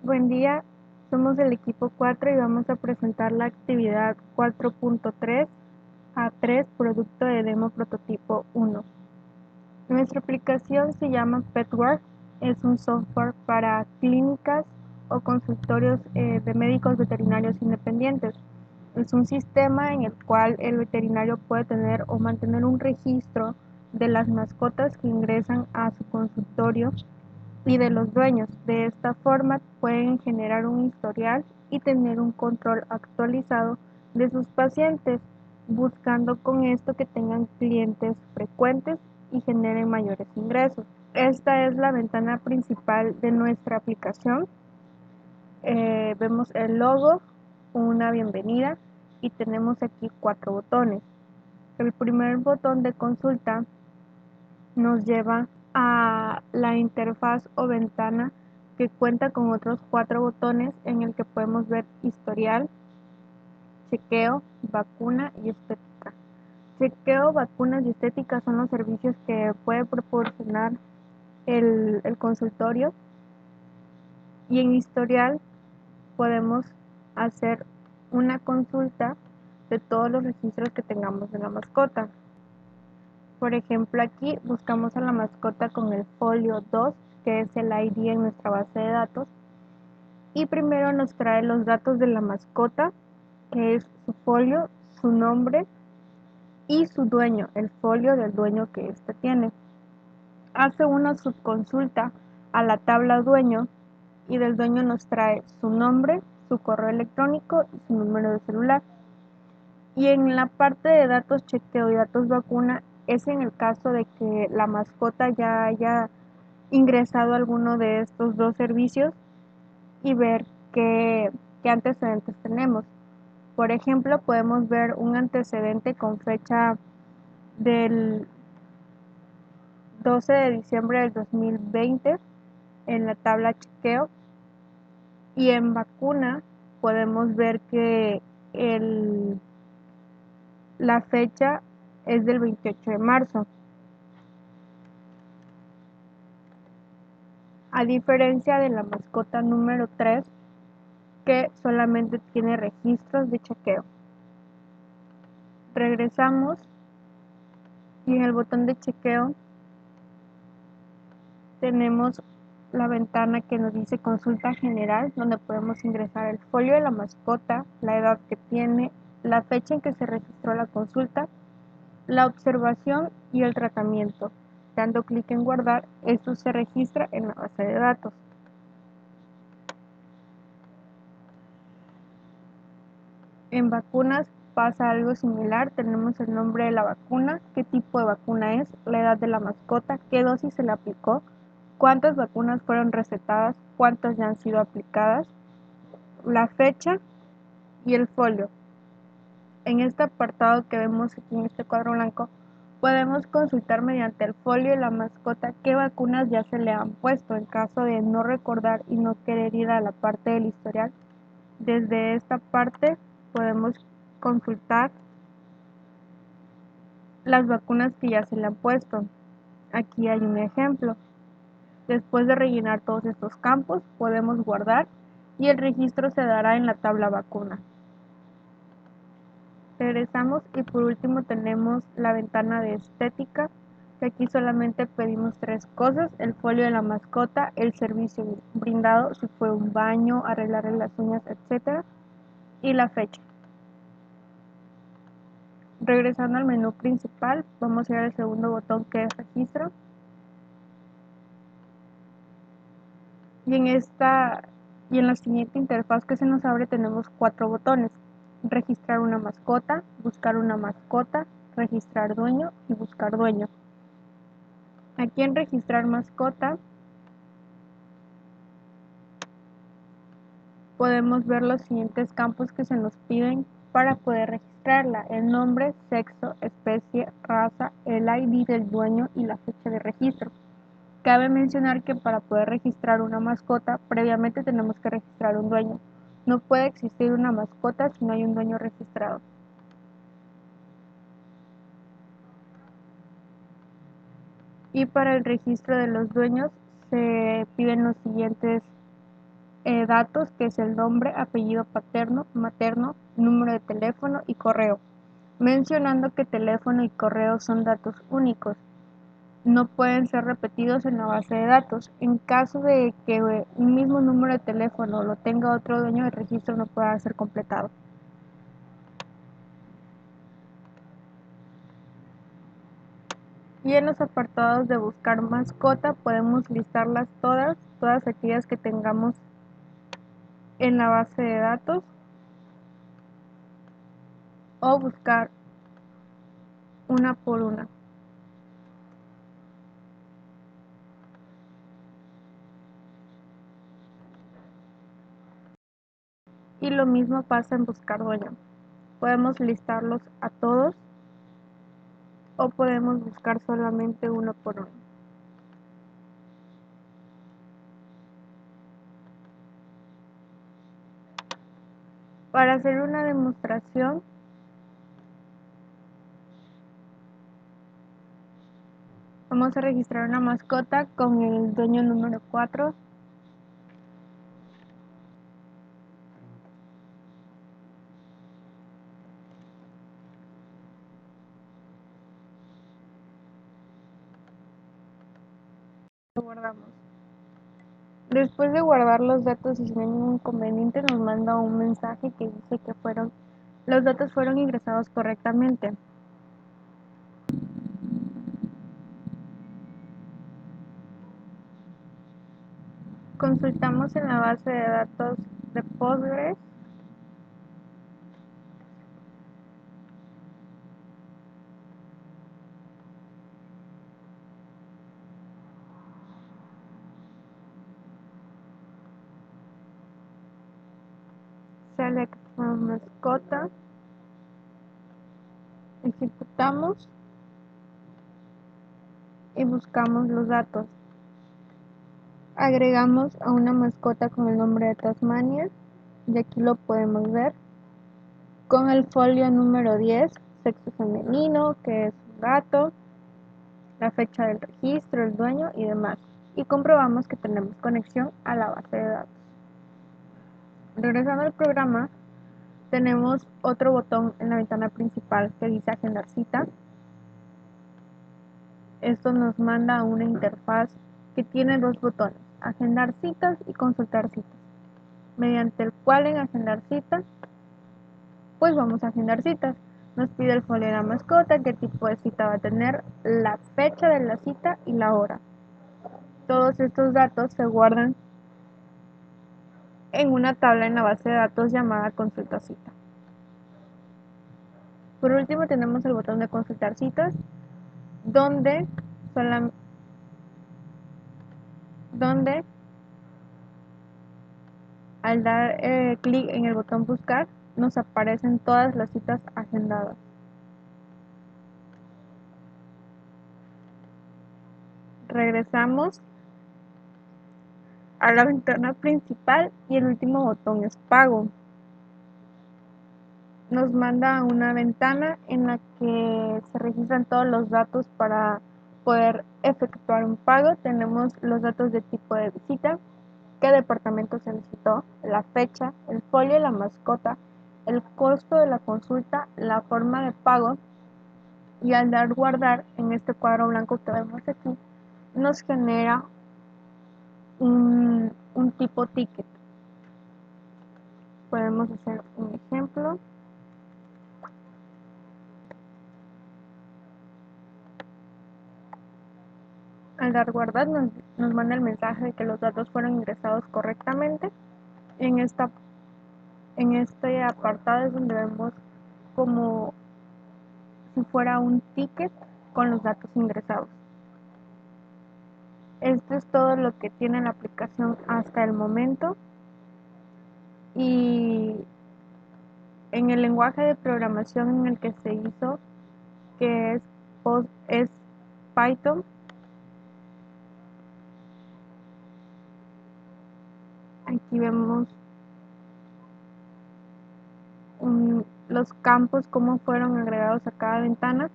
Buen día, somos el equipo 4 y vamos a presentar la actividad 4.3 A3 producto de demo prototipo 1. Nuestra aplicación se llama PetWork, es un software para clínicas o consultorios de médicos veterinarios independientes. Es un sistema en el cual el veterinario puede tener o mantener un registro de las mascotas que ingresan a su consultorio y de los dueños. De esta forma pueden generar un historial y tener un control actualizado de sus pacientes, buscando con esto que tengan clientes frecuentes y generen mayores ingresos. Esta es la ventana principal de nuestra aplicación. Vemos el logo, una bienvenida y tenemos aquí 4 botones. El primer botón de consulta nos lleva a la interfaz o ventana que cuenta con otros 4 botones en el que podemos ver historial, chequeo, vacuna y estética. Chequeo, vacunas y estética son los servicios que puede proporcionar el consultorio, y en historial podemos hacer una consulta de todos los registros que tengamos de la mascota. Por ejemplo, aquí buscamos a la mascota con el folio 2, que es el ID en nuestra base de datos, y primero nos trae los datos de la mascota, que es su folio, su nombre y su dueño, el folio del dueño que éste tiene. Hace una subconsulta a la tabla dueño y del dueño nos trae su nombre, su correo electrónico y su número de celular. Y en la parte de datos chequeo y datos vacuna es en el caso de que la mascota ya haya ingresado a alguno de estos dos servicios y ver qué antecedentes tenemos. Por ejemplo, podemos ver un antecedente con fecha del 12 de diciembre del 2020 en la tabla chequeo, y en vacuna podemos ver que la fecha es del 28 de marzo. A diferencia de la mascota número 3, que solamente tiene registros de chequeo. Regresamos y en el botón de chequeo tenemos la ventana que nos dice consulta general, donde podemos ingresar el folio de la mascota, la edad que tiene, la fecha en que se registró la consulta, la observación y el tratamiento. Dando clic en guardar, esto se registra en la base de datos. En vacunas pasa algo similar, tenemos el nombre de la vacuna, qué tipo de vacuna es, la edad de la mascota, qué dosis se le aplicó, cuántas vacunas fueron recetadas, cuántas ya han sido aplicadas, la fecha y el folio. En este apartado que vemos aquí en este cuadro blanco, podemos consultar mediante el folio de la mascota qué vacunas ya se le han puesto. En caso de no recordar y no querer ir a la parte del historial, desde esta parte podemos consultar las vacunas que ya se le han puesto. Aquí hay un ejemplo. Después de rellenar todos estos campos, podemos guardar y el registro se dará en la tabla vacuna. Regresamos y por último tenemos la ventana de estética, que aquí solamente pedimos 3 cosas: el folio de la mascota, el servicio brindado, si fue un baño, arreglarle las uñas, etc., y la fecha. Regresando al menú principal, vamos a ir al segundo botón, que es registro. Y en la siguiente interfaz que se nos abre tenemos 4 botones: registrar una mascota, buscar una mascota, registrar dueño y buscar dueño. Aquí en registrar mascota podemos ver los siguientes campos que se nos piden para poder registrarla: el nombre, sexo, especie, raza, el ID del dueño y la fecha de registro. Cabe mencionar que para poder registrar una mascota, previamente tenemos que registrar un dueño. No puede existir una mascota si no hay un dueño registrado. Y para el registro de los dueños se piden los siguientes datos, que es el nombre, apellido paterno, materno, número de teléfono y correo, mencionando que teléfono y correo son datos únicos, no pueden ser repetidos en la base de datos. En caso de que un mismo número de teléfono lo tenga otro dueño, el registro no pueda ser completado. Y en los apartados de buscar mascota podemos listarlas todas aquellas que tengamos en la base de datos, o buscar una por una. Y lo mismo pasa en buscar dueño. Podemos listarlos a todos o podemos buscar solamente uno por uno. Para hacer una demostración, vamos a registrar una mascota con el dueño número 4. Lo guardamos. Después de guardar los datos, y si no hay ningún inconveniente, nos manda un mensaje que dice que los datos fueron ingresados correctamente. Consultamos en la base de datos de Postgres. Select from mascota. Ejecutamos y buscamos los datos. Agregamos a una mascota con el nombre de Tasmania, y aquí lo podemos ver, con el folio número 10, sexo femenino, que es un gato, la fecha del registro, el dueño y demás. Y comprobamos que tenemos conexión a la base de datos. Regresando al programa, tenemos otro botón en la ventana principal que dice agendar cita. Esto nos manda a una interfaz que tiene dos botones, agendar citas y consultar citas, mediante el cual en agendar citas, pues vamos a agendar citas. Nos pide el folio de la mascota, qué tipo de cita va a tener, la fecha de la cita y la hora. Todos estos datos se guardan en una tabla en la base de datos llamada consulta cita. Por último tenemos el botón de consultar citas, donde al dar clic en el botón buscar, nos aparecen todas las citas agendadas. Regresamos a la ventana principal y el último botón es pago. Nos manda a una ventana en la que se registran todos los datos para poder efectuar un pago. Tenemos los datos de tipo de visita, qué departamento se visitó, la fecha, el folio de la mascota, el costo de la consulta, la forma de pago, y al dar guardar en este cuadro blanco que vemos aquí, nos genera un tipo ticket. Podemos hacer un ejemplo. Al dar guardar nos manda el mensaje de que los datos fueron ingresados correctamente. En este apartado es donde vemos como si fuera un ticket con los datos ingresados. Esto es todo lo que tiene la aplicación hasta el momento, y en el lenguaje de programación en el que se hizo, que es Python. Aquí vemos los campos, cómo fueron agregados a cada ventana.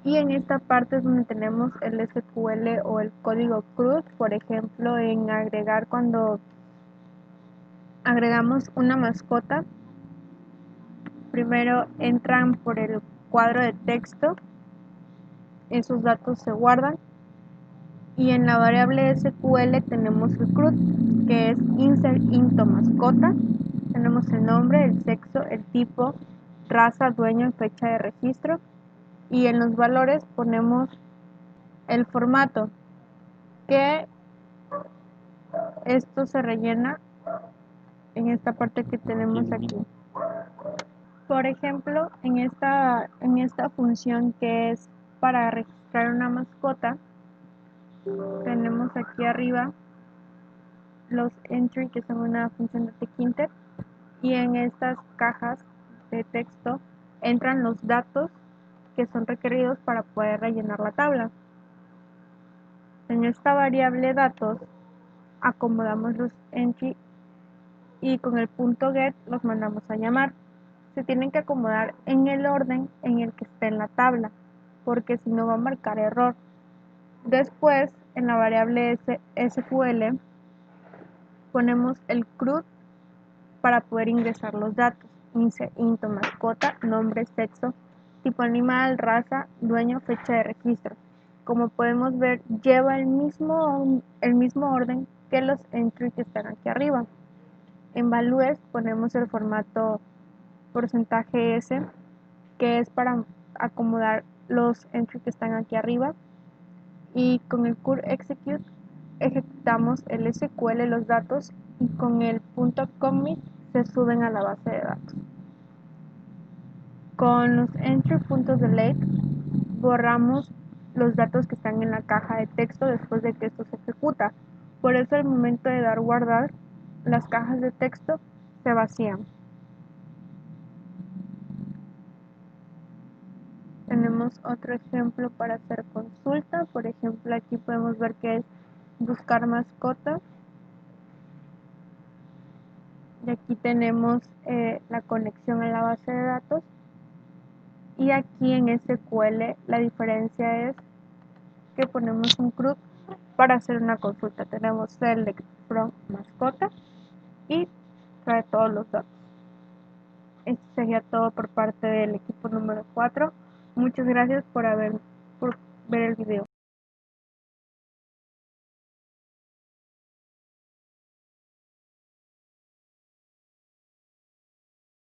Y en esta parte es donde tenemos el SQL o el código CRUD, por ejemplo, en agregar cuando agregamos una mascota. Primero entran por el cuadro de texto, esos datos se guardan y en la variable SQL tenemos el CRUD, que es insert into mascota. Tenemos el nombre, el sexo, el tipo, raza, dueño y fecha de registro, y en los valores ponemos el formato, que esto se rellena en esta parte que tenemos aquí. Por ejemplo, en esta función que es para registrar una mascota, tenemos aquí arriba los entry, que son una función de tkinter, y en estas cajas de texto entran los datos que son requeridos para poder rellenar la tabla. En esta variable datos acomodamos los entry y con el punto get los mandamos a llamar. Se tienen que acomodar en el orden en el que está en la tabla, porque si no va a marcar error. Después, en la variable SQL, ponemos el CRUD para poder ingresar los datos. Into mascota, nombre, sexo, tipo animal, raza, dueño, fecha de registro. Como podemos ver, lleva el mismo orden que los entries que están aquí arriba. En values ponemos el formato porcentaje %S, que es para acomodar los entries que están aquí arriba, y con el cur execute ejecutamos el SQL los datos y con el .commit se suben a la base de datos. Con los entry.delete borramos los datos que están en la caja de texto después de que esto se ejecuta. Por eso al momento de dar guardar, las cajas de texto se vacían. Tenemos otro ejemplo para hacer consulta. Por ejemplo, aquí podemos ver que es buscar mascota. Y aquí tenemos la conexión a la base de datos. Y aquí en SQL la diferencia es que ponemos un CRUD para hacer una consulta. Tenemos select from mascota y trae todos los datos. Esto sería todo por parte del equipo número 4. Muchas gracias por ver el video.